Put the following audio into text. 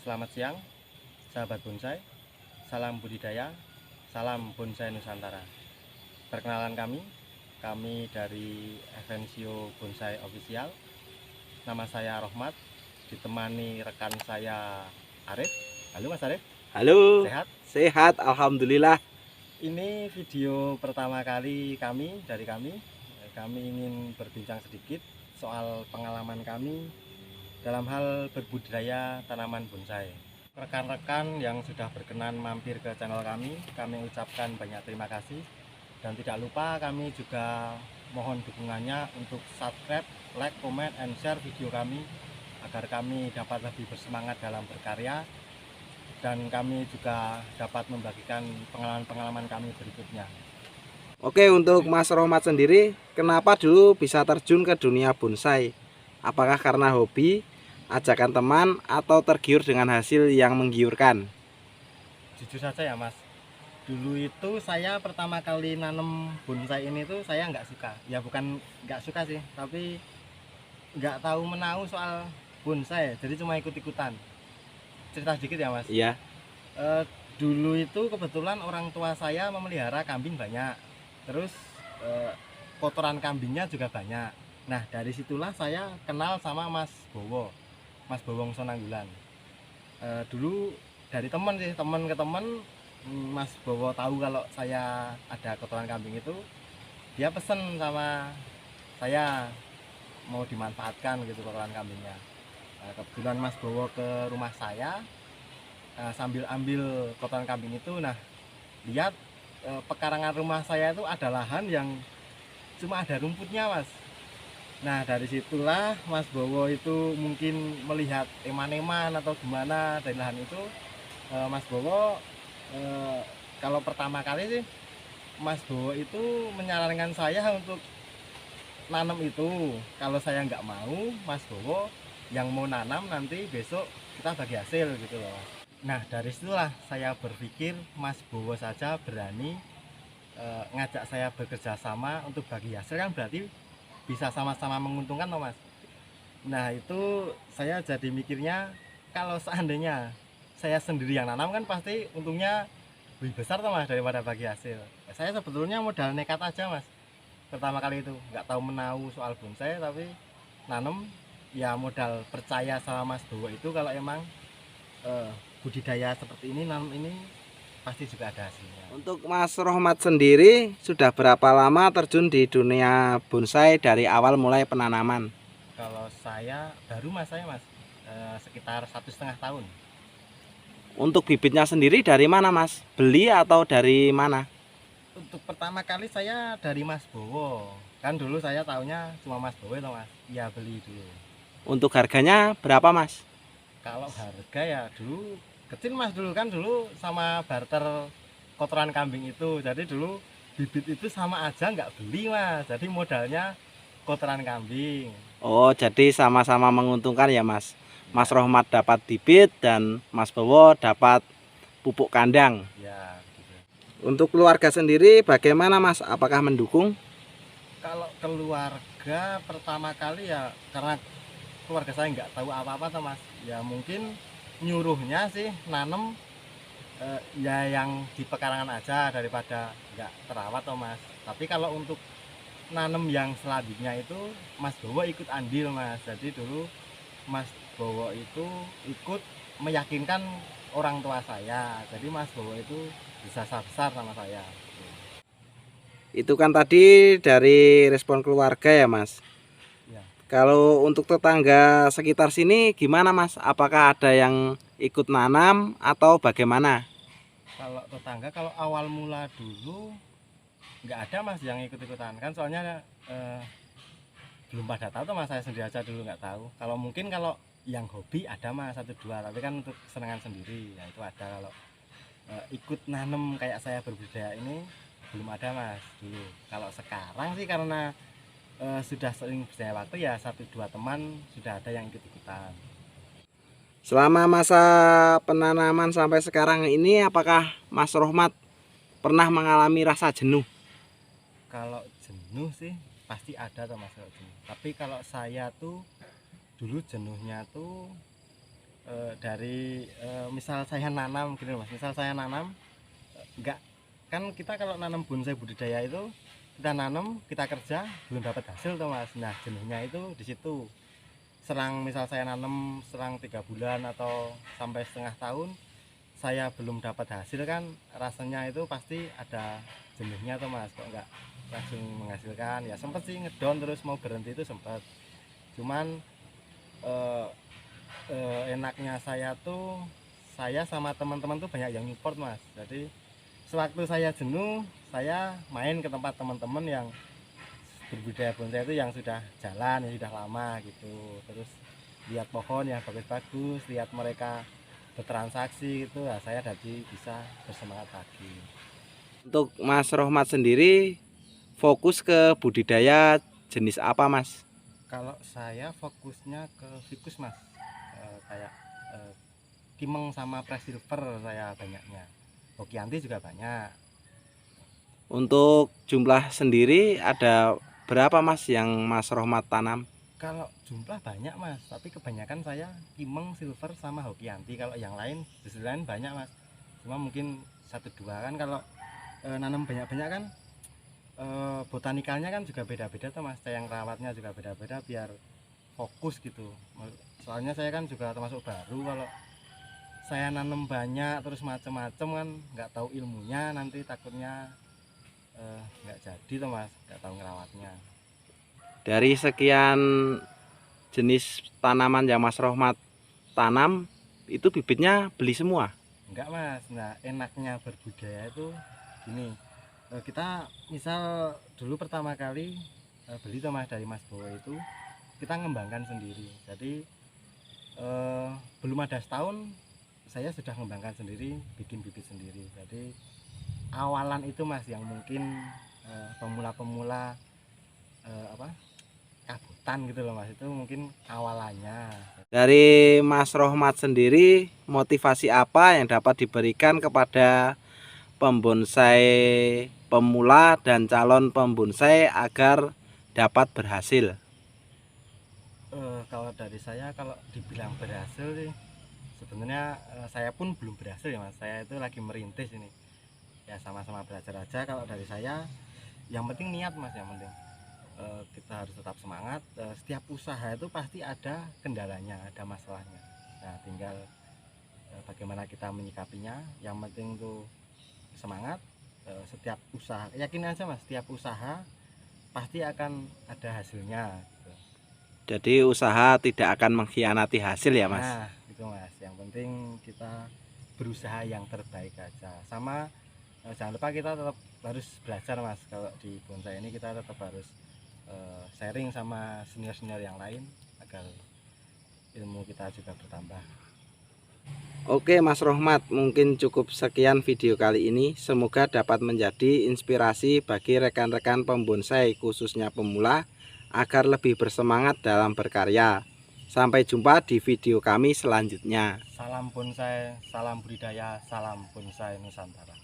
Selamat siang, sahabat bonsai. Salam budidaya, salam bonsai Nusantara. Perkenalan kami dari Evencio Bonsai Official. Nama saya Rohmat, ditemani rekan saya Arif. Halo Mas Arif. Halo, Sehat? sehat, alhamdulillah. Ini video pertama kali dari kami. Kami ingin berbincang sedikit soal pengalaman kami dalam hal berbudidaya tanaman bonsai. Rekan-rekan yang sudah berkenan mampir ke channel kami ucapkan banyak terima kasih. Dan tidak lupa kami juga mohon dukungannya untuk subscribe, like, comment, and share video kami agar kami dapat lebih bersemangat dalam berkarya dan kami juga dapat membagikan pengalaman-pengalaman kami berikutnya. Oke, untuk Mas Rohmat sendiri, kenapa dulu bisa terjun ke dunia bonsai? Apakah karena hobi, ajakan teman, atau tergiur dengan hasil yang menggiurkan? Jujur saja ya Mas, dulu itu saya pertama kali nanam bonsai ini tuh saya nggak suka. Ya bukan nggak suka sih, tapi nggak tahu menahu soal bonsai, jadi cuma ikut-ikutan. Cerita sedikit ya Mas. Iya. Dulu itu kebetulan orang tua saya memelihara kambing banyak, terus kotoran kambingnya juga banyak. Nah dari situlah saya kenal sama Mas Bowong Sonanggulan. Dulu dari teman sih, teman ke teman, Mas Bowo tahu kalau saya ada kotoran kambing itu, dia pesen sama saya mau dimanfaatkan gitu kotoran kambingnya. Kebetulan Mas Bowo ke rumah saya, sambil ambil kotoran kambing itu, nah lihat pekarangan rumah saya itu ada lahan yang cuma ada rumputnya Mas. Nah dari situlah Mas Bowo itu mungkin melihat eman-eman atau gimana dari lahan itu. Mas Bowo kalau pertama kali sih Mas Bowo itu menyarankan saya untuk nanam itu. Kalau saya nggak mau, Mas Bowo yang mau nanam nanti besok kita bagi hasil gitu loh. Nah dari situlah saya berpikir Mas Bowo saja berani ngajak saya bekerja sama untuk bagi hasil, kan berarti bisa sama-sama menguntungkan toh Mas. Nah itu saya jadi mikirnya, kalau seandainya saya sendiri yang nanam kan pasti untungnya lebih besar toh Mas daripada bagi hasil. Saya sebetulnya modal nekat aja Mas, pertama kali itu nggak tahu menahu soal bonsai, tapi nanam ya modal percaya sama Mas Bowo itu kalau emang budidaya seperti ini, nanam ini pasti juga ada hasilnya. Untuk Mas Rohmat sendiri, sudah berapa lama terjun di dunia bonsai dari awal mulai penanaman? Kalau saya baru Mas, sekitar 1,5 tahun. Untuk bibitnya sendiri dari mana Mas? Beli atau dari mana? Untuk pertama kali saya dari Mas Bowo, kan dulu saya taunya cuma Mas Bowo itu Mas, ya beli dulu. Untuk harganya berapa Mas? Kalau harga ya dulu kecil Mas, dulu kan dulu sama barter kotoran kambing itu, jadi dulu bibit itu sama aja nggak beli Mas, jadi modalnya kotoran kambing. Oh, jadi sama-sama menguntungkan ya Mas. Mas Ya, Rohmat dapat bibit dan Mas Bowo dapat pupuk kandang. ya gitu. Untuk keluarga sendiri bagaimana Mas? Apakah mendukung? Kalau keluarga pertama kali ya karena keluarga saya nggak tahu apa-apa tuh Mas, ya mungkin nyuruhnya sih nanem ya yang di pekarangan aja daripada nggak terawat toh Mas. Tapi kalau untuk nanem yang selanjutnya itu Mas Bowo ikut andil Mas. Jadi dulu Mas Bowo itu ikut meyakinkan orang tua saya, jadi Mas Bowo itu bisa besar sama saya. Itu kan tadi dari respon keluarga ya Mas. Ya. Kalau untuk tetangga sekitar sini gimana Mas? Apakah ada yang ikut nanam atau bagaimana? Kalau tetangga, kalau awal mula dulu nggak ada Mas yang ikut-ikutan, kan soalnya belum pada tahu tuh Mas, saya sendiri aja dulu nggak tahu. Kalau mungkin kalau yang hobi ada Mas satu dua, tapi kan untuk kesenangan sendiri ya itu ada. Kalau ikut nanem kayak saya berbudidaya ini belum ada Mas dulu. Kalau sekarang sih karena sudah sering berjalan waktu ya, satu dua teman sudah ada yang ikut-ikutan. Selama masa penanaman sampai sekarang ini apakah Mas Rohmat pernah mengalami rasa jenuh? Kalau jenuh sih pasti ada tuh Mas, kalau jenuh. Tapi kalau saya tuh dulu jenuhnya tuh dari misal saya nanam gini mas, misal saya nanam enggak, kan kita kalau nanam bonsai budidaya itu kita nanam, kita kerja belum dapat hasil tuh mas. Nah jenuhnya itu di situ. Misal saya nanam serang 3 bulan atau sampai setengah tahun saya belum dapat hasil, kan rasanya itu pasti ada jenuhnya tuh mas, kok enggak langsung menghasilkan. Ya sempet sih ngedon, terus mau berhenti itu sempat. Cuman enaknya saya tuh, saya sama teman-teman tuh banyak yang support mas. Jadi sewaktu saya jenuh, saya main ke tempat teman-teman yang berbudidaya bonsai itu yang sudah jalan, yang sudah lama gitu. Terus lihat pohon yang bagus-bagus, lihat mereka bertransaksi gitu, ya saya jadi bisa bersemangat lagi. Untuk Mas Rohmat sendiri fokus ke budidaya jenis apa mas? Kalau saya fokusnya ke ficus mas, kayak kimeng sama press silver saya banyaknya. Hokianti juga banyak. Untuk jumlah sendiri ada berapa mas yang Mas Rohmat tanam? Kalau jumlah banyak mas, tapi kebanyakan saya kimeng, silver sama hokianti. Kalau yang lain jenis lain banyak mas, cuma mungkin 1-2 kan. Kalau nanam banyak-banyak kan botanikalnya kan juga beda-beda tuh mas, yang rawatnya juga beda-beda biar fokus gitu. Soalnya saya kan juga termasuk baru, kalau saya nanam banyak terus macem-macem kan nggak tahu ilmunya, nanti takutnya nggak jadi tuh mas, nggak tahu ngerawatnya. Dari sekian jenis tanaman yang Mas Rohmat tanam, itu bibitnya beli semua? Enggak mas. Nah enaknya berbudaya itu gini, kita misal dulu pertama kali beli tuh mas dari Mas Bowo itu, kita ngembangkan sendiri. Jadi belum ada setahun saya sudah ngembangkan sendiri, bikin bibit sendiri. Jadi awalan itu mas yang mungkin pemula-pemula kabutan gitu loh mas, itu mungkin awalannya. Dari Mas Rohmat sendiri, motivasi apa yang dapat diberikan kepada pembonsai pemula dan calon pembonsai agar dapat berhasil? Kalau dari saya, kalau dibilang berhasil sih sebenarnya saya pun belum berhasil ya mas. Saya itu lagi merintis ini, ya sama-sama belajar aja. Kalau dari saya yang penting niat mas, yang penting kita harus tetap semangat. Setiap usaha itu pasti ada kendalanya, ada masalahnya. Nah tinggal bagaimana kita menyikapinya. Yang penting tuh semangat. Setiap usaha, yakin aja mas, setiap usaha pasti akan ada hasilnya gitu. Jadi usaha tidak akan mengkhianati hasil ya mas? Nah itu mas, yang penting kita berusaha yang terbaik aja. Sama jangan lupa kita tetap harus belajar mas. Kalau di bonsai ini kita tetap harus sharing sama senior-senior yang lain agar ilmu kita juga bertambah. Oke Mas Rohmat, mungkin cukup sekian video kali ini. Semoga dapat menjadi inspirasi bagi rekan-rekan pembonsai khususnya pemula agar lebih bersemangat dalam berkarya. Sampai jumpa di video kami selanjutnya. Salam bonsai, salam budidaya, salam bonsai Nusantara.